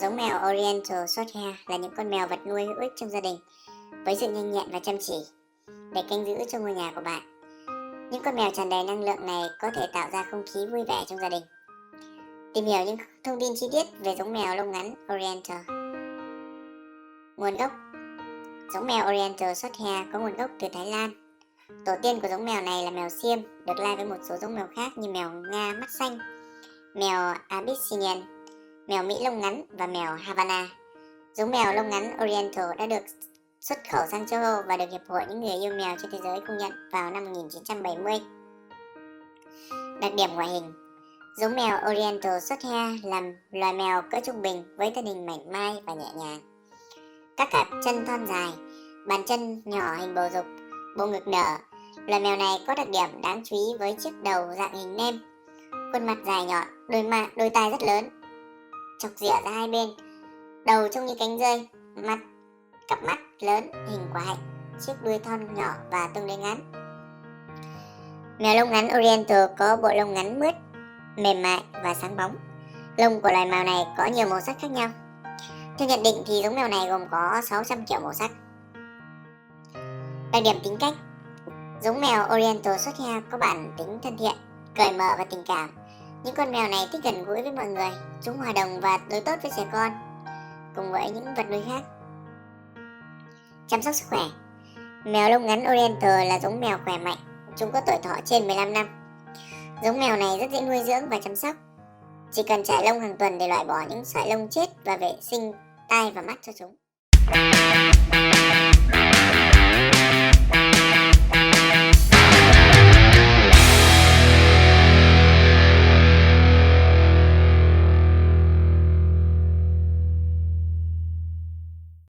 Giống mèo Oriental Shorthair là những con mèo vật nuôi hữu ích trong gia đình với sự nhanh nhẹn và chăm chỉ để canh giữ cho ngôi nhà của bạn. Những con mèo tràn đầy năng lượng này có thể tạo ra không khí vui vẻ trong gia đình. Tìm hiểu những thông tin chi tiết về giống mèo lông ngắn Oriental. Nguồn gốc: giống mèo Oriental Shorthair có nguồn gốc từ Thái Lan. Tổ tiên của giống mèo này là mèo Xiêm, được lai với một số giống mèo khác như mèo Nga mắt xanh, mèo Abyssinian, mèo Mỹ lông ngắn và mèo Havana. Giống mèo lông ngắn Oriental đã được xuất khẩu sang châu Âu và được Hiệp hội những người yêu mèo trên thế giới công nhận vào năm 1970. Đặc điểm ngoại hình: giống mèo Oriental Shorthair là loài mèo cỡ trung bình với thân hình mảnh mai và nhẹ nhàng. Các cẳng chân thon dài, bàn chân nhỏ hình bầu dục, bộ ngực nở. Loài mèo này có đặc điểm đáng chú ý với chiếc đầu dạng hình nêm, khuôn mặt dài nhọn, đôi tai rất lớn, chọc rỉa ra hai bên, đầu trông như cánh dơi, cặp mắt lớn hình quả hạnh, chiếc đuôi thon nhỏ và tương đối ngắn. Mèo lông ngắn Oriental có bộ lông ngắn mướt, mềm mại và sáng bóng. Lông của loài mèo này có nhiều màu sắc khác nhau. Theo nhận định thì giống mèo này gồm có 600 kiểu màu sắc. Đặc điểm tính cách: giống mèo Oriental Shorthair có bản tính thân thiện, cởi mở và tình cảm. Những con mèo này thích gần gũi với mọi người, chúng hòa đồng và đối tốt với trẻ con, cùng với những vật nuôi khác. Chăm sóc sức khỏe: mèo lông ngắn Oriental là giống mèo khỏe mạnh, chúng có tuổi thọ trên 15 năm. Giống mèo này rất dễ nuôi dưỡng và chăm sóc. Chỉ cần chải lông hàng tuần để loại bỏ những sợi lông chết và vệ sinh tai và mắt cho chúng.